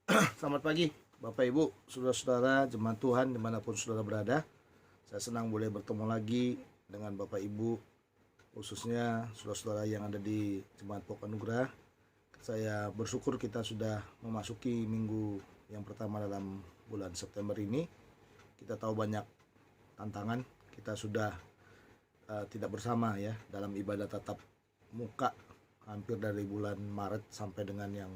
Selamat pagi Bapak Ibu, saudara-saudara, jemaat Tuhan dimanapun saudara berada. Saya senang boleh bertemu lagi dengan Bapak Ibu, khususnya saudara-saudara yang ada di Jemaat Pok Anugerah. Saya bersyukur kita sudah memasuki minggu yang pertama dalam bulan September ini. Kita tahu banyak tantangan, kita sudah tidak bersama ya dalam ibadah tatap muka hampir dari bulan Maret sampai dengan yang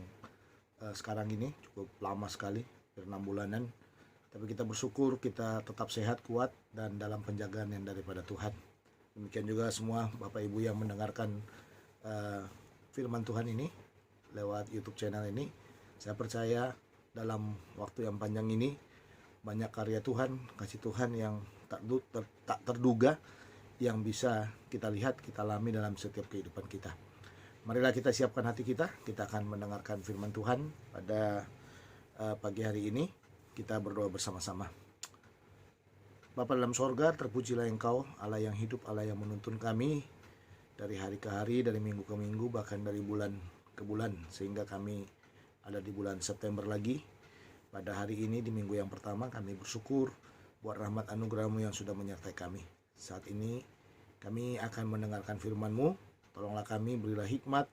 sekarang ini cukup lama sekali, hampir 6 bulanan. Tapi kita bersyukur kita tetap sehat, kuat, dan dalam penjagaan yang daripada Tuhan. Demikian juga semua Bapak Ibu yang mendengarkan firman Tuhan ini lewat YouTube channel ini. Saya percaya dalam waktu yang panjang ini banyak karya Tuhan, kasih Tuhan yang tak terduga yang bisa kita lihat, kita alami dalam setiap kehidupan kita. Marilah kita siapkan hati kita akan mendengarkan firman Tuhan pada pagi hari ini. Kita berdoa bersama-sama. Bapa dalam sorga, terpujilah Engkau, Allah yang hidup, Allah yang menuntun kami dari hari ke hari, dari minggu ke minggu, bahkan dari bulan ke bulan, sehingga kami ada di bulan September lagi. Pada hari ini, di minggu yang pertama, kami bersyukur buat rahmat anugerah-Mu yang sudah menyertai kami. Saat ini kami akan mendengarkan firman-Mu. Tolonglah kami, berilah hikmat,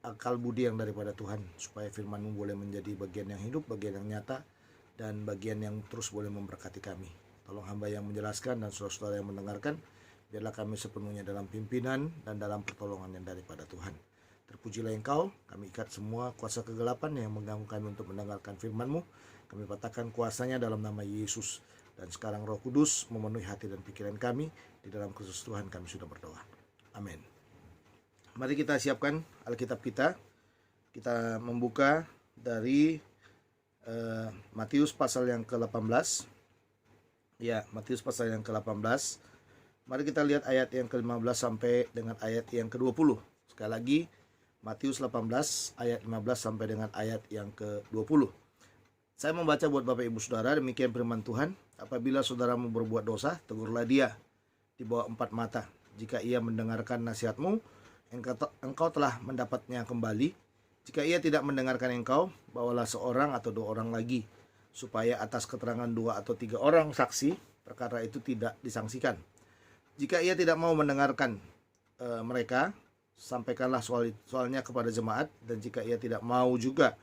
akal budi yang daripada Tuhan, supaya firman-Mu boleh menjadi bagian yang hidup, bagian yang nyata, dan bagian yang terus boleh memberkati kami. Tolong hamba yang menjelaskan dan saudara-saudara yang mendengarkan, biarlah kami sepenuhnya dalam pimpinan dan dalam pertolongan yang daripada Tuhan. Terpujilah Engkau, kami ikat semua kuasa kegelapan yang mengganggu kami untuk mendengarkan firman-Mu. Kami patahkan kuasanya dalam nama Yesus. Dan sekarang Roh Kudus memenuhi hati dan pikiran kami. Di dalam Kristus Tuhan kami sudah berdoa. Amin. Mari kita siapkan Alkitab kita. Kita membuka dari Matius pasal yang ke-18. Ya, Matius pasal yang ke-18. Mari kita lihat ayat yang ke-15 sampai dengan ayat yang ke-20. Sekali lagi, Matius 18 ayat 15 sampai dengan ayat yang ke-20. Saya membaca buat Bapak Ibu Saudara, demikian firman Tuhan. Apabila saudaramu berbuat dosa, tegurlah dia di bawah 4 mata. Jika ia mendengarkan nasihatmu, engkau telah mendapatnya kembali. Jika ia tidak mendengarkan engkau, bawalah seorang atau 2 orang lagi, supaya atas keterangan 2 atau 3 orang saksi, perkara itu tidak disangsikan. Jika ia tidak mau mendengarkan mereka, sampaikanlah soalnya kepada jemaat. Dan jika ia tidak mau juga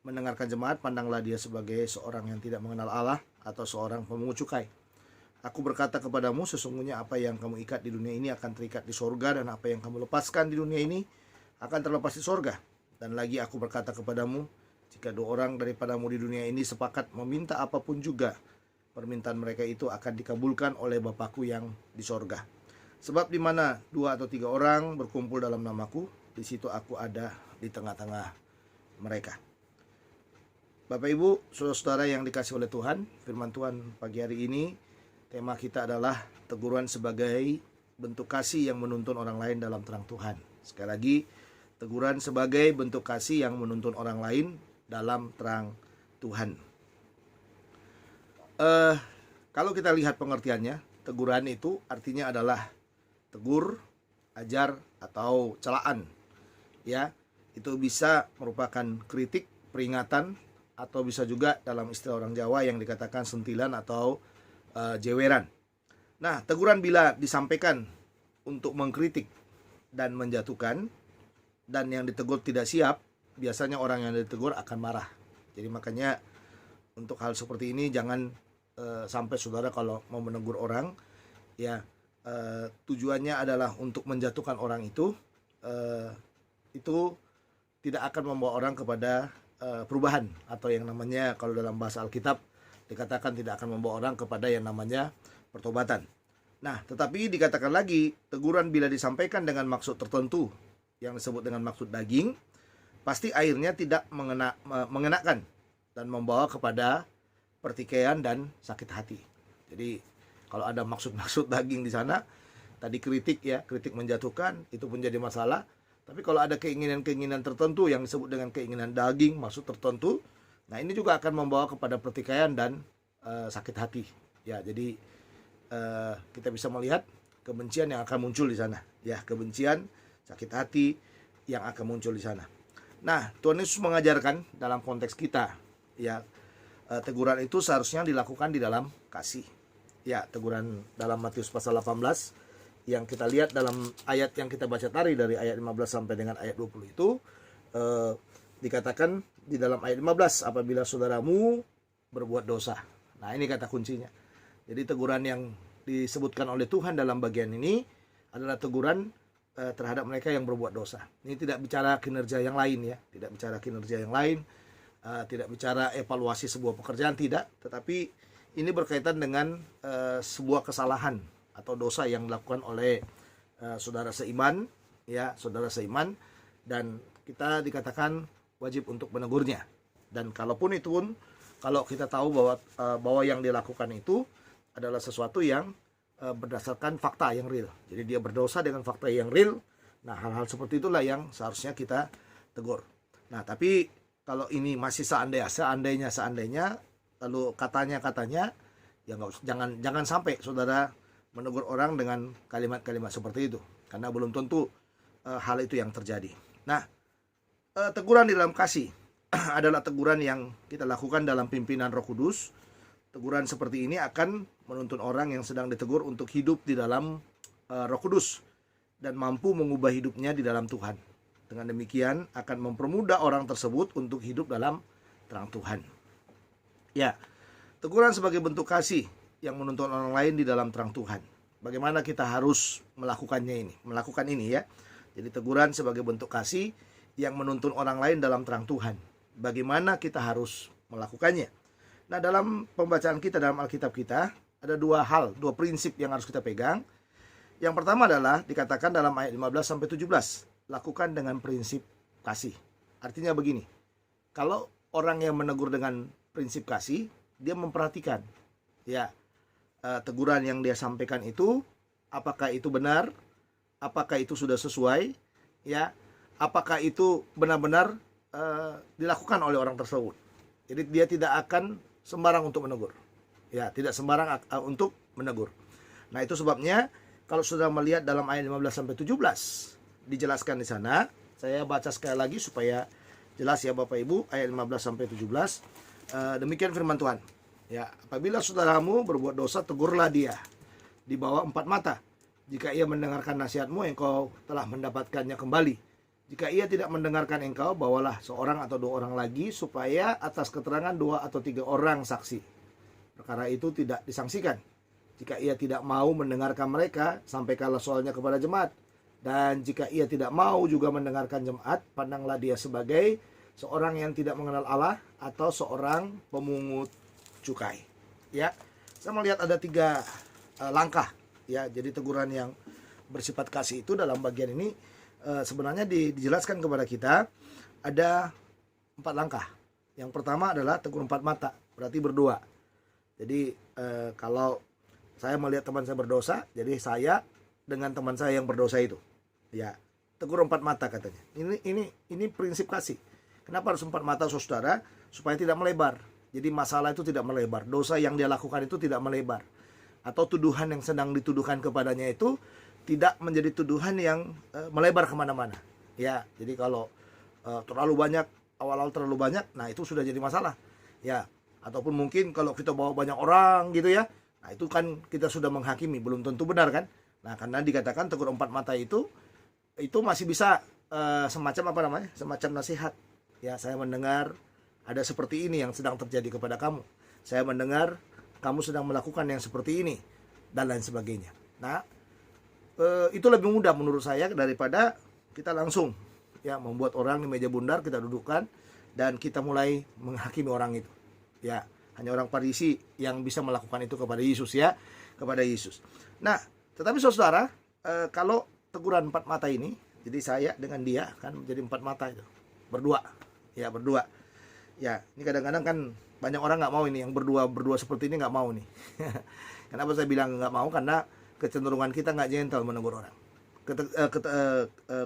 mendengarkan jemaat, pandanglah dia sebagai seorang yang tidak mengenal Allah atau seorang pemungut cukai. Aku berkata kepadamu, sesungguhnya apa yang kamu ikat di dunia ini akan terikat di sorga, dan apa yang kamu lepaskan di dunia ini akan terlepas di sorga. Dan lagi aku berkata kepadamu, jika 2 orang daripadamu di dunia ini sepakat meminta apapun juga, permintaan mereka itu akan dikabulkan oleh Bapakku yang di sorga. Sebab di mana 2 atau 3 orang berkumpul dalam namaku, di situ aku ada di tengah-tengah mereka. Bapak Ibu, saudara-saudara yang dikasih oleh Tuhan, firman Tuhan pagi hari ini, tema kita adalah teguran sebagai bentuk kasih yang menuntun orang lain dalam terang Tuhan. Sekali lagi, teguran sebagai bentuk kasih yang menuntun orang lain dalam terang Tuhan. Kalau kita lihat pengertiannya, teguran itu artinya adalah tegur, ajar, atau celaan. Ya, itu bisa merupakan kritik, peringatan, atau bisa juga dalam istilah orang Jawa yang dikatakan sentilan atau jeweran. Nah, teguran bila disampaikan untuk mengkritik dan menjatuhkan, dan yang ditegur tidak siap, biasanya orang yang ditegur akan marah. Jadi makanya untuk hal seperti ini jangan sampai saudara kalau mau menegur orang, ya tujuannya adalah untuk menjatuhkan orang itu tidak akan membawa orang kepada perubahan, atau yang namanya kalau dalam bahasa Alkitab dikatakan tidak akan membawa orang kepada yang namanya pertobatan. Nah, tetapi dikatakan lagi, teguran bila disampaikan dengan maksud tertentu yang disebut dengan maksud daging, pasti akhirnya tidak mengenakan dan membawa kepada pertikaian dan sakit hati. Jadi kalau ada maksud-maksud daging di sana, tadi kritik ya, kritik menjatuhkan, itu pun jadi masalah. Tapi kalau ada keinginan-keinginan tertentu yang disebut dengan keinginan daging, maksud tertentu, nah ini juga akan membawa kepada pertikaian dan sakit hati. Ya, jadi kita bisa melihat kebencian yang akan muncul di sana. Ya, kebencian, sakit hati yang akan muncul di sana. Nah, Tuhan Yesus mengajarkan dalam konteks kita, Ya, teguran itu seharusnya dilakukan di dalam kasih. Ya, teguran dalam Matius pasal 18 yang kita lihat dalam ayat yang kita baca tadi dari ayat 15 sampai dengan ayat 20 itu dikatakan di dalam ayat 15, apabila saudaramu berbuat dosa. Nah, ini kata kuncinya. Jadi teguran yang disebutkan oleh Tuhan dalam bagian ini adalah teguran terhadap mereka yang berbuat dosa. Ini tidak bicara kinerja yang lain ya, tidak bicara kinerja yang lain, tidak bicara evaluasi sebuah pekerjaan, tidak, tetapi ini berkaitan dengan sebuah kesalahan atau dosa yang dilakukan oleh saudara seiman, ya, saudara seiman, dan kita dikatakan wajib untuk menegurnya. Dan kalaupun itu pun, kalau kita tahu bahwa yang dilakukan itu adalah sesuatu yang berdasarkan fakta yang real. Jadi dia berdosa dengan fakta yang real. Nah, hal-hal seperti itulah yang seharusnya kita tegur. Nah, tapi kalau ini masih seandainya, lalu katanya, ya jangan sampai saudara menegur orang dengan kalimat-kalimat seperti itu, karena belum tentu hal itu yang terjadi. Nah, teguran di dalam kasih adalah teguran yang kita lakukan dalam pimpinan Roh Kudus. Teguran seperti ini akan menuntun orang yang sedang ditegur untuk hidup di dalam Roh Kudus dan mampu mengubah hidupnya di dalam Tuhan. Dengan demikian akan mempermudah orang tersebut untuk hidup dalam terang Tuhan. Ya, teguran sebagai bentuk kasih yang menuntun orang lain di dalam terang Tuhan. Bagaimana kita harus melakukan ini ya. Jadi teguran sebagai bentuk kasih yang menuntun orang lain dalam terang Tuhan. Bagaimana kita harus melakukannya? Nah, dalam pembacaan kita dalam Alkitab kita ada dua prinsip yang harus kita pegang. Yang pertama adalah dikatakan dalam ayat 15 sampai 17. Lakukan dengan prinsip kasih. Artinya begini, kalau orang yang menegur dengan prinsip kasih, dia memperhatikan ya teguran yang dia sampaikan itu, apakah itu benar, apakah itu sudah sesuai, ya, apakah itu benar-benar dilakukan oleh orang tersebut. Jadi dia tidak akan sembarang untuk menegur, ya, tidak sembarang untuk menegur. Nah, itu sebabnya kalau sudah melihat dalam ayat 15 sampai 17 dijelaskan di sana, saya baca sekali lagi supaya jelas ya Bapak Ibu, ayat 15 sampai 17. Demikian firman Tuhan. Ya, apabila saudaramu berbuat dosa, tegurlah dia di bawah 4 mata. Jika ia mendengarkan nasihatmu, engkau telah mendapatkannya kembali. Jika ia tidak mendengarkan engkau, bawalah seorang atau dua orang lagi, supaya atas keterangan 2 atau 3 orang saksi perkara itu tidak disangsikan. Jika ia tidak mau mendengarkan mereka, sampaikanlah soalnya kepada jemaat. Dan jika ia tidak mau juga mendengarkan jemaat, pandanglah dia sebagai seorang yang tidak mengenal Allah atau seorang pemungut cukai. Ya, saya melihat ada 3 langkah. Ya, jadi teguran yang bersifat kasih itu dalam bagian ini sebenarnya dijelaskan kepada kita ada 4 langkah. Yang pertama adalah tegur 4 mata, berarti berdua. Jadi kalau saya melihat teman saya berdosa, jadi saya dengan teman saya yang berdosa itu, ya, tegur 4 mata katanya. Ini prinsip kasih. Kenapa harus 4 mata, saudara? Supaya tidak melebar. Jadi masalah itu tidak melebar, dosa yang dia lakukan itu tidak melebar, atau tuduhan yang sedang dituduhkan kepadanya itu tidak menjadi tuduhan yang melebar kemana-mana. Ya, jadi kalau terlalu banyak, awal-awal terlalu banyak, nah itu sudah jadi masalah. Ya, ataupun mungkin kalau kita bawa banyak orang gitu ya, nah itu kan kita sudah menghakimi, belum tentu benar kan. Nah, karena dikatakan tegur 4 mata itu masih bisa semacam apa namanya, semacam nasihat. Ya, saya mendengar ada seperti ini yang sedang terjadi kepada kamu. Saya mendengar kamu sedang melakukan yang seperti ini, dan lain sebagainya. Nah, itu lebih mudah menurut saya daripada kita langsung ya membuat orang di meja bundar, kita dudukkan dan kita mulai menghakimi orang itu. Ya, hanya orang Farisi yang bisa melakukan itu kepada Yesus ya, kepada Yesus. Nah, tetapi saudara, kalau teguran 4 mata ini, jadi saya dengan dia kan menjadi 4 mata itu, berdua. Ya, ini kadang-kadang kan banyak orang nggak mau ini, yang berdua seperti ini nggak mau nih. Kenapa saya bilang nggak mau? Karena kecenderungan kita nggak gentle menegur orang.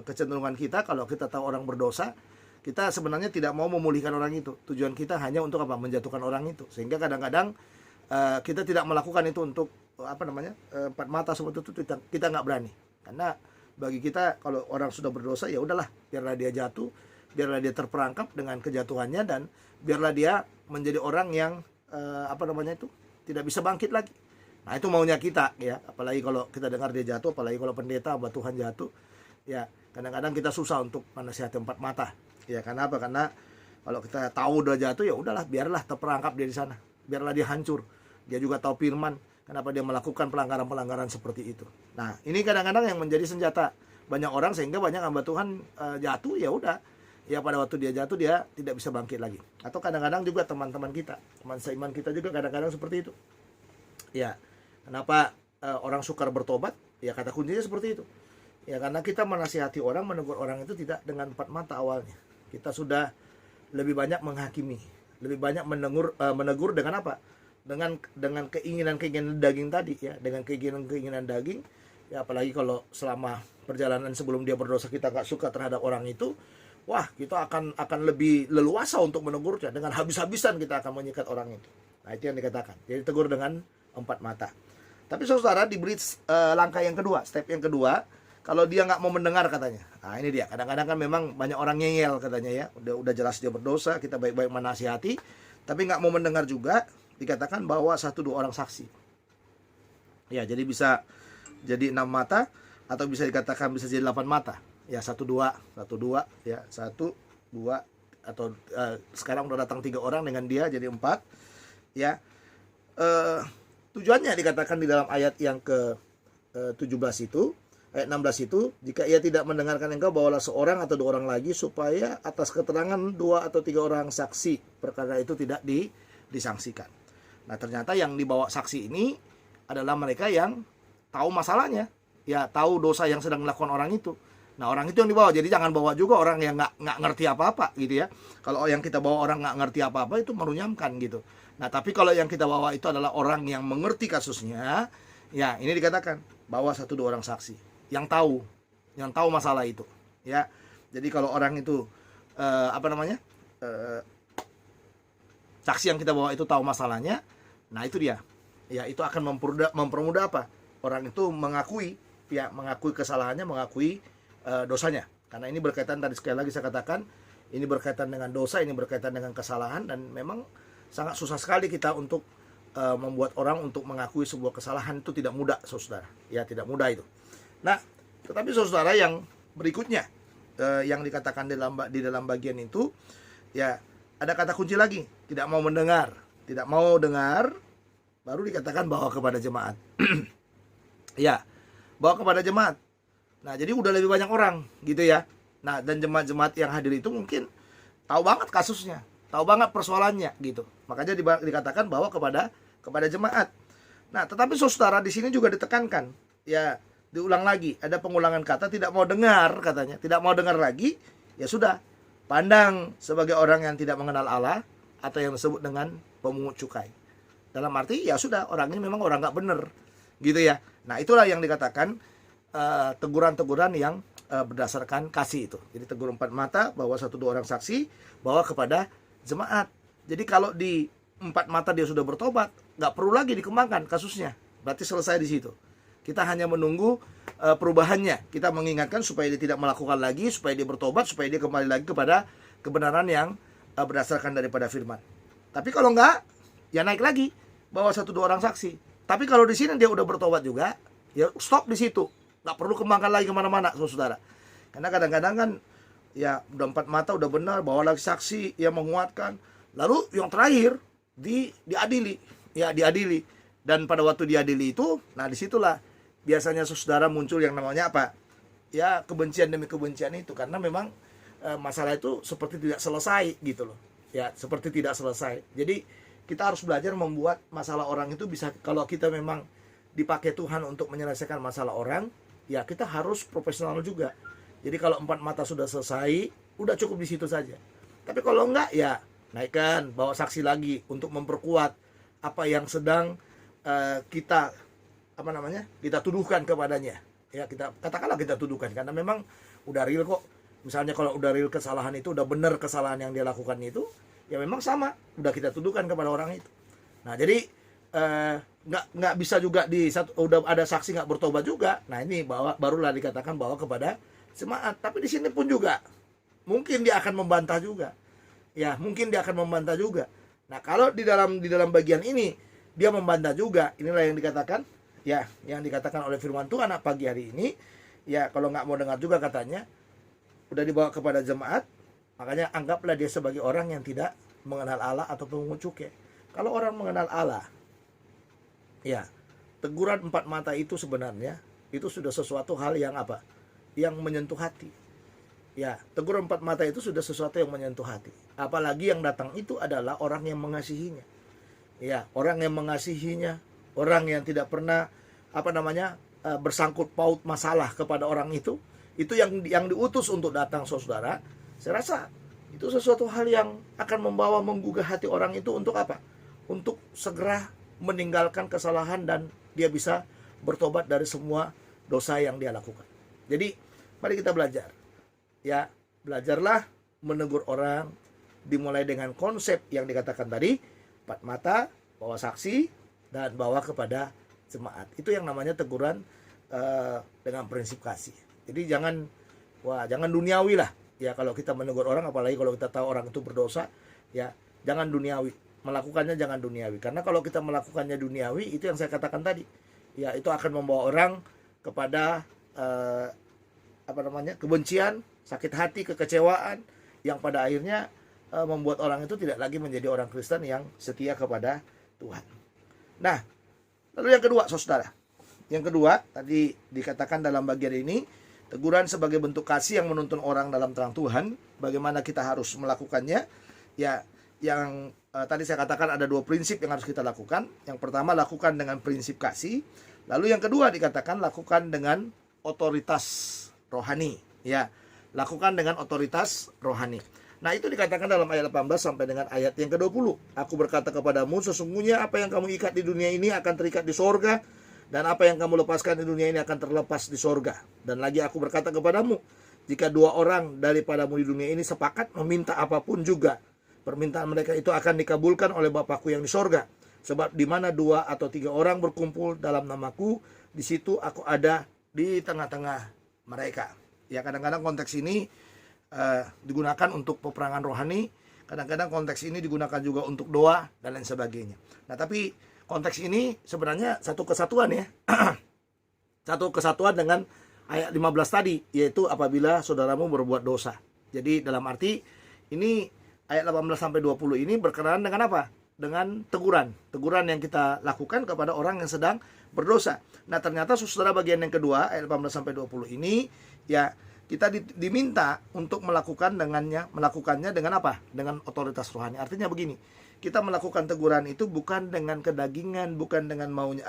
Kecenderungan kita kalau kita tahu orang berdosa, kita sebenarnya tidak mau memulihkan orang itu. Tujuan kita hanya untuk apa? Menjatuhkan orang itu. Sehingga kadang-kadang kita tidak melakukan itu untuk apa namanya, 4 mata seperti itu, kita nggak berani. Karena bagi kita kalau orang sudah berdosa, ya udahlah, biarlah dia jatuh, biarlah dia terperangkap dengan kejatuhannya, dan biarlah dia menjadi orang yang tidak bisa bangkit lagi. Nah itu maunya kita ya, apalagi kalau kita dengar dia jatuh, apalagi kalau pendeta hamba Tuhan jatuh ya, kadang-kadang kita susah untuk menasihati empat mata ya. Karena apa? Karena kalau kita tahu udah jatuh ya udahlah, biarlah terperangkap dia di sana, biarlah dia hancur. Dia juga tahu firman, kenapa dia melakukan pelanggaran-pelanggaran seperti itu. Nah ini kadang-kadang yang menjadi senjata banyak orang, sehingga banyak hamba Tuhan jatuh ya udah ya, pada waktu dia jatuh dia tidak bisa bangkit lagi. Atau kadang-kadang juga teman-teman kita, teman seiman kita juga kadang-kadang seperti itu ya. Kenapa orang sukar bertobat? Ya kata kuncinya seperti itu ya, karena kita menasihati orang, menegur orang itu tidak dengan empat mata awalnya. Kita sudah lebih banyak menghakimi, lebih banyak menegur dengan apa? Dengan keinginan-keinginan daging tadi ya, dengan keinginan-keinginan daging ya. Apalagi kalau selama perjalanan sebelum dia berdosa kita gak suka terhadap orang itu, wah kita akan lebih leluasa untuk menegurnya. Dengan habis-habisan kita akan menyikat orang itu. Nah itu yang dikatakan, jadi tegur dengan empat mata. Tapi saudara diberi langkah yang kedua, step yang kedua, kalau dia nggak mau mendengar katanya. Nah ini dia, kadang-kadang kan memang banyak orang ngeyel katanya ya, udah jelas dia berdosa, kita baik-baik menasihati, tapi nggak mau mendengar juga. Dikatakan bahwa 1-2 orang saksi ya, jadi bisa jadi 6 mata, atau bisa dikatakan bisa jadi 8 mata ya, 1-2 ya, 1-2, atau sekarang udah datang 3 orang dengan dia jadi 4 ya. Tujuannya dikatakan di dalam ayat yang ke 17 itu, ayat 16 itu, jika ia tidak mendengarkan engkau, bawalah seorang atau 2 orang lagi, supaya atas keterangan 2 atau 3 orang saksi perkara itu tidak disangsikan. Nah ternyata yang dibawa saksi ini adalah mereka yang tahu masalahnya ya, tahu dosa yang sedang dilakukan orang itu. Nah orang itu yang dibawa, jadi jangan bawa juga orang yang nggak ngerti apa-apa gitu ya. Kalau yang kita bawa orang nggak ngerti apa-apa itu merunyamkan gitu. Nah tapi kalau yang kita bawa itu adalah orang yang mengerti kasusnya ya, ini dikatakan bawa 1-2 orang saksi yang tahu masalah itu ya. Jadi kalau orang itu saksi yang kita bawa itu tahu masalahnya, nah itu dia ya, itu akan mempermudah apa? Orang itu mengakui kesalahannya, mengakui dosanya. Karena ini berkaitan, tadi sekali lagi saya katakan, ini berkaitan dengan dosa, ini berkaitan dengan kesalahan, dan memang sangat susah sekali kita untuk membuat orang untuk mengakui sebuah kesalahan. Itu tidak mudah saudara ya, tidak mudah itu. Nah tetapi saudara yang berikutnya yang dikatakan di dalam bagian itu ya, ada kata kunci lagi, tidak mau mendengar. Tidak mau dengar, baru dikatakan bawa kepada jemaat. Ya, bawa kepada jemaat. Nah, jadi udah lebih banyak orang gitu ya. Nah, dan jemaat-jemaat yang hadir itu mungkin tahu banget kasusnya, tahu banget persoalannya gitu. Makanya dikatakan bawa kepada jemaat. Nah, tetapi saudara di sini juga ditekankan, ya, diulang lagi, ada pengulangan kata tidak mau dengar katanya. Tidak mau dengar lagi, ya sudah. Pandang sebagai orang yang tidak mengenal Allah, atau yang disebut dengan pemungut cukai. Dalam arti ya sudah, orang ini memang orang nggak bener gitu ya. Nah itulah yang dikatakan teguran-teguran yang berdasarkan kasih itu. Jadi tegur 4 mata, bawa 1-2 orang saksi, bawa kepada jemaat. Jadi kalau di 4 mata dia sudah bertobat, nggak perlu lagi dikembangkan kasusnya, berarti selesai di situ. Kita hanya menunggu perubahannya. Kita mengingatkan supaya dia tidak melakukan lagi, supaya dia bertobat, supaya dia kembali lagi kepada kebenaran yang berdasarkan daripada firman. Tapi kalau enggak, ya naik lagi, bawa 1-2 orang saksi. Tapi kalau di sini dia udah bertobat juga, ya stop di situ, nggak perlu kembangkan lagi kemana-mana, saudara. Karena kadang-kadang kan, ya udah 4 mata udah benar, bawa lagi saksi yang menguatkan. Lalu yang terakhir diadili, ya diadili. Dan pada waktu diadili itu, nah disitulah biasanya saudara muncul yang namanya apa? Ya kebencian demi kebencian itu, karena memang masalah itu seperti tidak selesai gitu loh ya, seperti tidak selesai. Jadi kita harus belajar membuat masalah orang itu bisa, kalau kita memang dipakai Tuhan untuk menyelesaikan masalah orang, ya kita harus profesional juga. Jadi kalau 4 mata sudah selesai, udah cukup di situ saja. Tapi kalau enggak, ya naikkan, bawa saksi lagi untuk memperkuat apa yang sedang kita tuduhkan kepadanya. Ya kita katakanlah kita tuduhkan, karena memang udah real kok. Misalnya kalau udah real kesalahan itu, udah benar kesalahan yang dia lakukan itu, ya memang sama, udah kita tuduhkan kepada orang itu. Nah jadi nggak bisa juga udah ada saksi nggak bertobat juga. Nah ini barulah dikatakan bawa kepada jemaat. Tapi di sini pun juga mungkin dia akan membantah juga, ya mungkin dia akan membantah juga. Nah, kalau di dalam bagian ini dia membantah juga, inilah yang dikatakan ya, yang dikatakan oleh firman Tuhan pagi hari ini. Ya, kalau nggak mau dengar juga katanya, udah dibawa kepada jemaat, makanya anggaplah dia sebagai orang yang tidak mengenal Allah atau pemungut cukai. Kalau orang mengenal Allah, ya, teguran 4 mata itu sebenarnya itu sudah sesuatu hal yang apa? Yang menyentuh hati. Ya, teguran 4 mata itu sudah sesuatu yang menyentuh hati. Apalagi yang datang itu adalah orang yang mengasihinya. Ya, orang yang mengasihinya, orang yang tidak pernah bersangkut paut masalah kepada orang itu yang diutus untuk datang, saudara. Saya rasa itu sesuatu hal yang akan menggugah hati orang itu untuk apa? Untuk segera meninggalkan kesalahan dan dia bisa bertobat dari semua dosa yang dia lakukan. Jadi, mari kita belajar. Ya, belajarlah menegur orang dimulai dengan konsep yang dikatakan tadi, 4 mata, bawa saksi, dan bawa kepada jemaat. Itu yang namanya teguran dengan prinsip kasih. Jadi jangan duniawi lah. Ya, kalau kita menegur orang, apalagi kalau kita tahu orang itu berdosa, ya jangan duniawi. Melakukannya jangan duniawi. Karena kalau kita melakukannya duniawi, itu yang saya katakan tadi. Ya, itu akan membawa orang kepada kebencian, sakit hati, kekecewaan, yang pada akhirnya membuat orang itu tidak lagi menjadi orang Kristen yang setia kepada Tuhan. Nah, lalu yang kedua, saudara. Yang kedua, tadi dikatakan dalam bagian ini, teguran sebagai bentuk kasih yang menuntun orang dalam terang Tuhan. Bagaimana kita harus melakukannya? Ya, yang tadi saya katakan ada 2 prinsip yang harus kita lakukan. Yang pertama, lakukan dengan prinsip kasih. Lalu yang kedua dikatakan lakukan dengan otoritas rohani. Ya, lakukan dengan otoritas rohani. Nah, itu dikatakan dalam ayat 18 sampai dengan ayat yang ke-20. Aku berkata kepadamu, sesungguhnya apa yang kamu ikat di dunia ini akan terikat di sorga, dan apa yang kamu lepaskan di dunia ini akan terlepas di sorga. Dan lagi aku berkata kepadamu, jika 2 orang daripadamu di dunia ini sepakat meminta apapun juga, permintaan mereka itu akan dikabulkan oleh Bapakku yang di sorga. Sebab di mana 2 atau 3 orang berkumpul dalam namaku, di situ aku ada di tengah-tengah mereka. Ya, kadang-kadang konteks ini digunakan untuk peperangan rohani, kadang-kadang konteks ini digunakan juga untuk doa dan lain sebagainya. Nah, tapi konteks ini sebenarnya satu kesatuan ya. Satu kesatuan dengan ayat 15 tadi, yaitu apabila saudaramu berbuat dosa. Jadi dalam arti ini ayat 18 sampai 20 ini berkenaan dengan apa? Dengan teguran yang kita lakukan kepada orang yang sedang berdosa. Nah, ternyata saudara, bagian yang kedua ayat 18 sampai 20 ini ya kita diminta untuk melakukannya dengan apa? Dengan otoritas rohani. Artinya begini, kita melakukan teguran itu bukan dengan kedagingan, bukan dengan maunya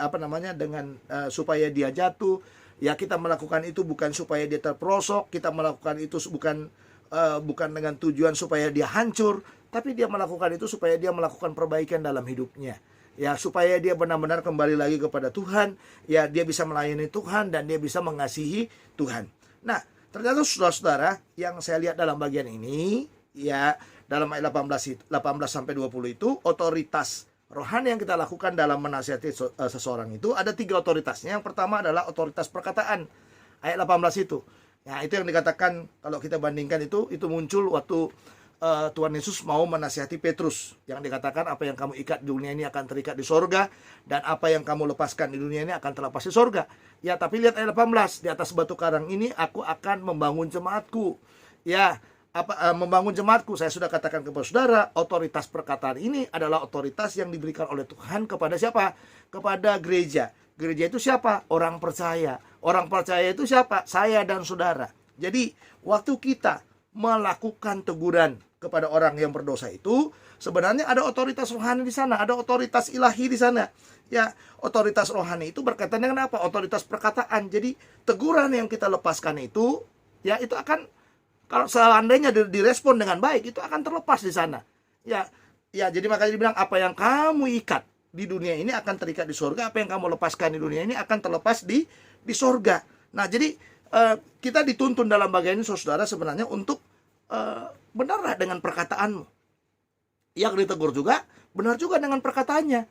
supaya dia jatuh. Ya, kita melakukan itu bukan supaya dia terperosok, kita melakukan itu bukan dengan tujuan supaya dia hancur, tapi dia melakukan itu supaya dia melakukan perbaikan dalam hidupnya. Ya, supaya dia benar-benar kembali lagi kepada Tuhan, ya dia bisa melayani Tuhan dan dia bisa mengasihi Tuhan. Nah, ternyata saudara-saudara, yang saya lihat dalam bagian ini, ya dalam ayat 18 sampai 20 itu, otoritas rohani yang kita lakukan dalam menasihati seseorang itu ada 3 otoritasnya. Yang pertama adalah otoritas perkataan. Ayat 18 itu. Nah, itu yang dikatakan kalau kita bandingkan itu muncul waktu Tuhan Yesus mau menasihati Petrus, yang dikatakan apa yang kamu ikat di dunia ini akan terikat di sorga, dan apa yang kamu lepaskan di dunia ini akan terlepas di sorga. Ya, tapi lihat ayat 18, di atas batu karang ini aku akan membangun jemaatku. Ya, membangun jemaatku. Saya sudah katakan kepada saudara, otoritas perkataan ini adalah otoritas yang diberikan oleh Tuhan kepada siapa? Kepada gereja. Gereja itu siapa? Orang percaya. Orang percaya itu siapa? Saya dan saudara. Jadi, waktu kita melakukan teguran kepada orang yang berdosa itu, sebenarnya ada otoritas rohani di sana, ada otoritas ilahi di sana. Ya, otoritas rohani itu berkaitan dengan apa? Otoritas perkataan. Jadi, teguran yang kita lepaskan itu, ya itu akan, kalau seandainya direspon dengan baik, itu akan terlepas di sana. Ya, jadi makanya dibilang apa yang kamu ikat di dunia ini akan terikat di surga, apa yang kamu lepaskan di dunia ini akan terlepas di surga. Nah, jadi kita dituntun dalam bagian ini, saudara, sebenarnya untuk benarlah dengan perkataanmu. Yang ditegur juga benar juga dengan perkataannya.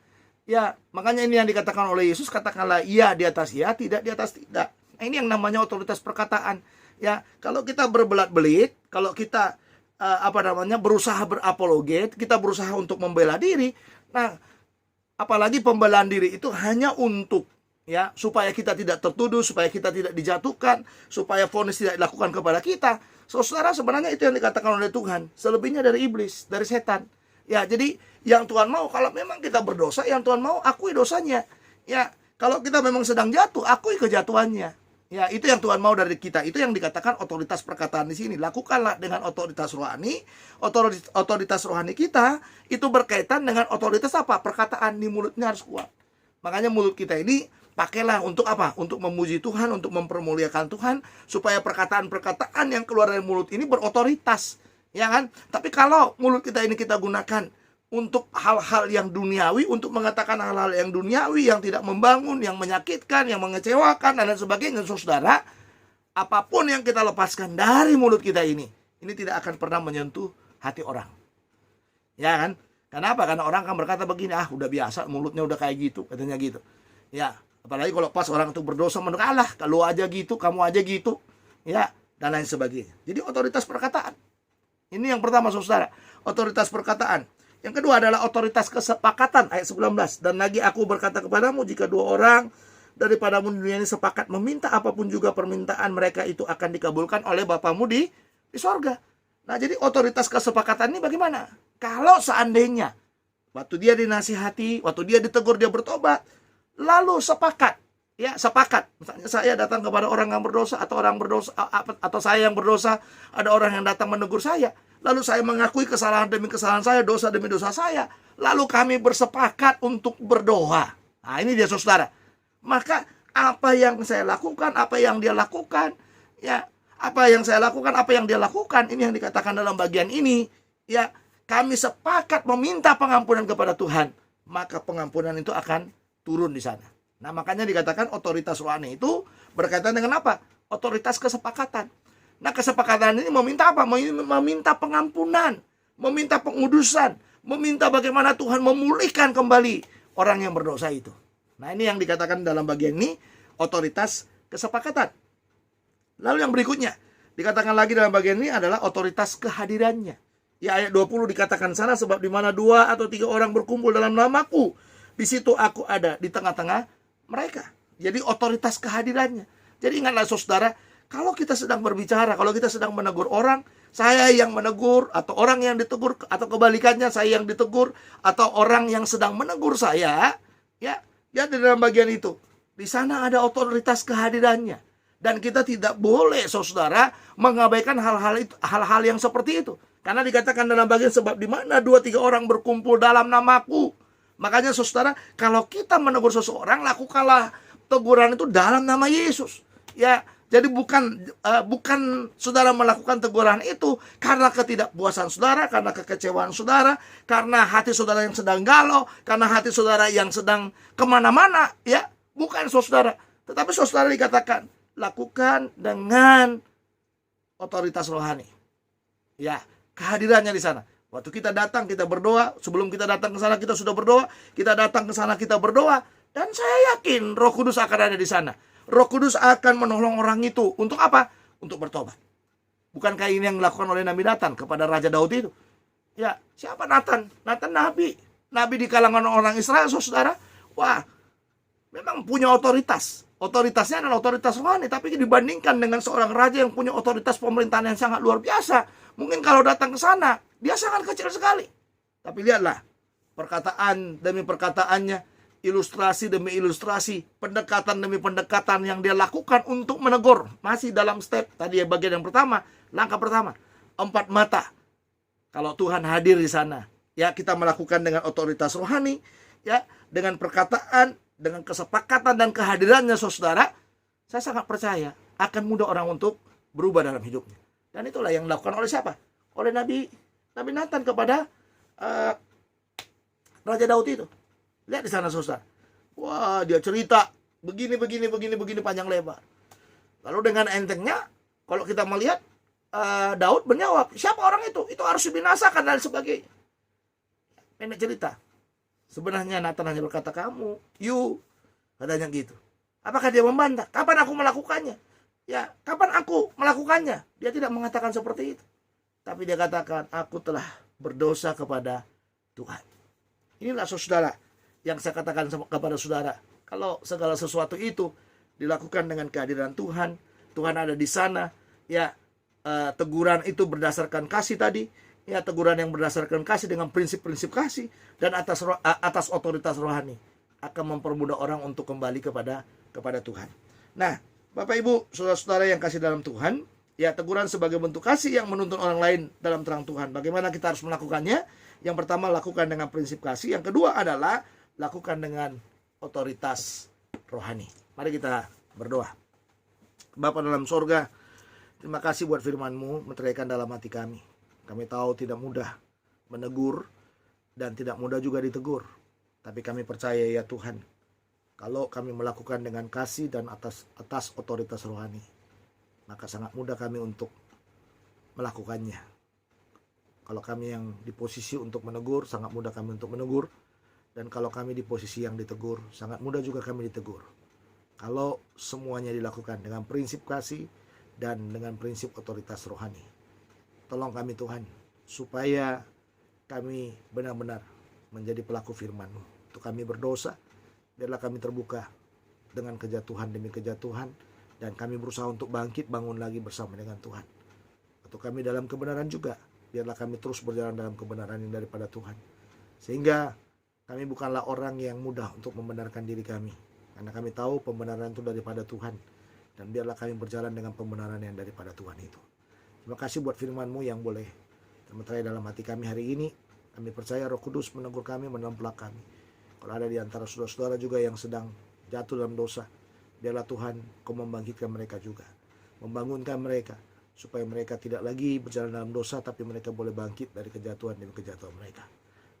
Ya, makanya ini yang dikatakan oleh Yesus, katakanlah iya di atas iya, tidak di atas tidak. Nah, ini yang namanya otoritas perkataan. Ya, kalau kita berbelat-belit, kalau kita berusaha berapologet, kita berusaha untuk membela diri. Nah, apalagi pembelaan diri itu hanya untuk supaya kita tidak tertuduh, supaya kita tidak dijatuhkan, supaya vonis tidak dilakukan kepada kita. Saudara, sebenarnya itu yang dikatakan oleh Tuhan. Selebihnya dari iblis, dari setan. Ya, jadi yang Tuhan mau, kalau memang kita berdosa, yang Tuhan mau akui dosanya. Ya, kalau kita memang sedang jatuh, akui kejatuhannya. Ya, itu yang Tuhan mau dari kita. Itu yang dikatakan otoritas perkataan di sini. Lakukanlah dengan otoritas rohani. Otoritas rohani kita itu berkaitan dengan otoritas apa? Perkataan di mulutnya harus kuat. Makanya mulut kita ini pakailah untuk apa? Untuk memuji Tuhan, untuk mempermuliakan Tuhan, supaya perkataan-perkataan yang keluar dari mulut ini berotoritas. Ya kan? Tapi kalau mulut kita ini kita gunakan untuk hal-hal yang duniawi, untuk mengatakan hal-hal yang duniawi, yang tidak membangun, yang menyakitkan, yang mengecewakan, dan sebagainya, saudara, apapun yang kita lepaskan dari mulut kita ini tidak akan pernah menyentuh hati orang. Ya kan? Kenapa? Karena orang akan berkata begini, udah biasa, mulutnya udah kayak gitu, katanya gitu. Ya, apalagi kalau pas orang itu berdosa, menurut kalau aja gitu, kamu aja gitu, ya, dan lain sebagainya. Jadi otoritas perkataan. Ini yang pertama, saudara, otoritas perkataan. Yang kedua adalah otoritas kesepakatan, ayat 19. Dan lagi aku berkata kepadamu, jika dua orang daripadamu di dunia ini sepakat meminta apapun juga permintaan mereka, itu akan dikabulkan oleh Bapamu di sorga. Nah, jadi otoritas kesepakatan ini bagaimana? Kalau seandainya waktu dia dinasihati, waktu dia ditegur, dia bertobat, lalu sepakat, misalnya saya datang kepada orang yang berdosa, atau orang berdosa, atau saya yang berdosa, ada orang yang datang menegur saya, lalu saya mengakui kesalahan demi kesalahan saya, dosa demi dosa saya, lalu kami bersepakat untuk berdoa. Nah, ini dia, saudara. Maka apa yang saya lakukan, apa yang dia lakukan, apa yang saya lakukan, apa yang dia lakukan, ini yang dikatakan dalam bagian ini, kami sepakat meminta pengampunan kepada Tuhan, maka pengampunan itu akan turun di sana. Nah, makanya dikatakan otoritas rohani itu berkaitan dengan apa? Otoritas kesepakatan. Nah, kesepakatan ini meminta apa? Meminta pengampunan, meminta pengudusan, meminta bagaimana Tuhan memulihkan kembali orang yang berdosa itu. Nah, ini yang dikatakan dalam bagian ini, otoritas kesepakatan. Lalu yang berikutnya, dikatakan lagi dalam bagian ini adalah otoritas kehadirannya. Ya, ayat 20 dikatakan sana, sebab di mana 2 atau 3 orang berkumpul dalam namaku, di situ aku ada di tengah-tengah mereka. Jadi otoritas kehadirannya. Jadi ingatlah, saudara, kalau kita sedang berbicara, kalau kita sedang menegur orang, saya yang menegur, atau orang yang ditegur, atau kebalikannya saya yang ditegur, atau orang yang sedang menegur saya, di dalam bagian itu, di sana ada otoritas kehadirannya. Dan kita tidak boleh, saudara, mengabaikan hal-hal yang seperti itu. Karena dikatakan dalam bagian, sebab di mana 2-3 orang berkumpul dalam namaku. Makanya, saudara, kalau kita menegur seseorang, lakukanlah teguran itu dalam nama Yesus. Ya, jadi bukan saudara melakukan teguran itu karena ketidakpuasan saudara, karena kekecewaan saudara, karena hati saudara yang sedang galau, karena hati saudara yang sedang kemana-mana, bukan, saudara. Tetapi saudara dikatakan lakukan dengan otoritas rohani. Kehadirannya di sana. Waktu kita datang, kita berdoa. Sebelum kita datang ke sana, kita sudah berdoa. Kita datang ke sana, kita berdoa. Dan saya yakin Roh Kudus akan ada di sana. Roh Kudus akan menolong orang itu. Untuk apa? Untuk bertobat. Bukankah ini yang dilakukan oleh Nabi Nathan kepada Raja Daud itu? Siapa Nathan? Nathan Nabi. Nabi di kalangan orang Israel, saudara. Wah, memang punya otoritas. Otoritasnya adalah otoritas rohani. Tapi dibandingkan dengan seorang raja yang punya otoritas pemerintahan yang sangat luar biasa, mungkin kalau datang ke sana, dia sangat kecil sekali. Tapi lihatlah, perkataan demi perkataannya, ilustrasi demi ilustrasi, pendekatan demi pendekatan yang dia lakukan untuk menegur. Masih dalam step, tadi bagian yang pertama, langkah pertama, 4 mata. Kalau Tuhan hadir di sana, kita melakukan dengan otoritas rohani, dengan perkataan, dengan kesepakatan dan kehadirannya, saudara, saya sangat percaya akan mudah orang untuk berubah dalam hidupnya. Dan itulah yang dilakukan oleh siapa? Oleh Nabi Nathan kepada Raja Daud itu. Lihat di sana, saudara. Wah, dia cerita begini panjang lebar. Lalu dengan entengnya, kalau kita melihat, Daud menjawab, siapa orang itu? Itu harus dibinasakan dan sebagainya. Pendek cerita. Sebenarnya Nathan hanya berkata, kamu, katanya gitu. Apakah dia membantah? Kapan aku melakukannya? Kapan aku melakukannya? Dia tidak mengatakan seperti itu. Tapi dia katakan, aku telah berdosa kepada Tuhan. Inilah saudara yang saya katakan kepada saudara. Kalau segala sesuatu itu dilakukan dengan kehadiran Tuhan, Tuhan ada di sana, ya teguran itu berdasarkan kasih tadi, ya teguran yang berdasarkan kasih dengan prinsip-prinsip kasih dan atas otoritas rohani akan mempermudah orang untuk kembali kepada Tuhan. Nah, Bapak Ibu, saudara-saudara yang kasih dalam Tuhan, ya teguran sebagai bentuk kasih yang menuntun orang lain dalam terang Tuhan. Bagaimana kita harus melakukannya? Yang pertama, lakukan dengan prinsip kasih. Yang kedua adalah lakukan dengan otoritas rohani. Mari kita berdoa. Bapa dalam sorga, terima kasih buat firman-Mu menteraikan dalam hati kami. Kami tahu tidak mudah menegur dan tidak mudah juga ditegur. Tapi kami percaya ya Tuhan, kalau kami melakukan dengan kasih dan atas otoritas rohani, maka sangat mudah kami untuk melakukannya. Kalau kami yang di posisi untuk menegur, sangat mudah kami untuk menegur. Dan kalau kami di posisi yang ditegur, sangat mudah juga kami ditegur. Kalau semuanya dilakukan dengan prinsip kasih dan dengan prinsip otoritas rohani. Tolong kami Tuhan, supaya kami benar-benar menjadi pelaku firman-Mu. Untuk kami berdosa, biarlah kami terbuka dengan kejatuhan demi kejatuhan. Dan kami berusaha untuk bangkit, bangun lagi bersama dengan Tuhan. Untuk kami dalam kebenaran juga, biarlah kami terus berjalan dalam kebenaran yang daripada Tuhan. Sehingga kami bukanlah orang yang mudah untuk membenarkan diri kami. Karena kami tahu pembenaran itu daripada Tuhan. Dan biarlah kami berjalan dengan pembenaran yang daripada Tuhan itu. Terima kasih buat firman-Mu yang boleh termeterai dalam hati kami hari ini. Kami percaya Roh Kudus menegur kami, menempelak kami. Kalau ada di antara saudara-saudara juga yang sedang jatuh dalam dosa, biarlah Tuhan Kau membangkitkan mereka juga. Membangunkan mereka, supaya mereka tidak lagi berjalan dalam dosa, tapi mereka boleh bangkit dari kejatuhan demi kejatuhan mereka.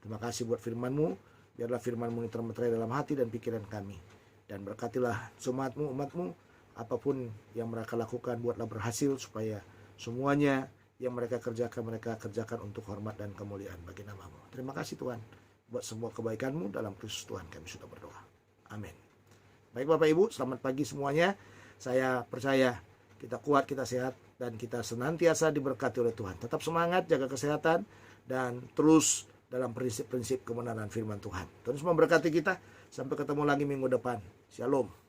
Terima kasih buat firman-Mu. Biarlah firman-Mu ini termeterai dalam hati dan pikiran kami. Dan berkatilah jemaat-Mu, umat-Mu, apapun yang mereka lakukan, buatlah berhasil, supaya semuanya yang mereka kerjakan untuk hormat dan kemuliaan bagi nama-Mu. Terima kasih Tuhan buat semua kebaikan-Mu dalam Kristus Tuhan kami sudah berdoa. Amin. Baik Bapak Ibu, selamat pagi semuanya. Saya percaya kita kuat, kita sehat, dan kita senantiasa diberkati oleh Tuhan. Tetap semangat, jaga kesehatan, dan terus dalam prinsip-prinsip kebenaran firman Tuhan. Terus memberkati kita. Sampai ketemu lagi minggu depan. Shalom.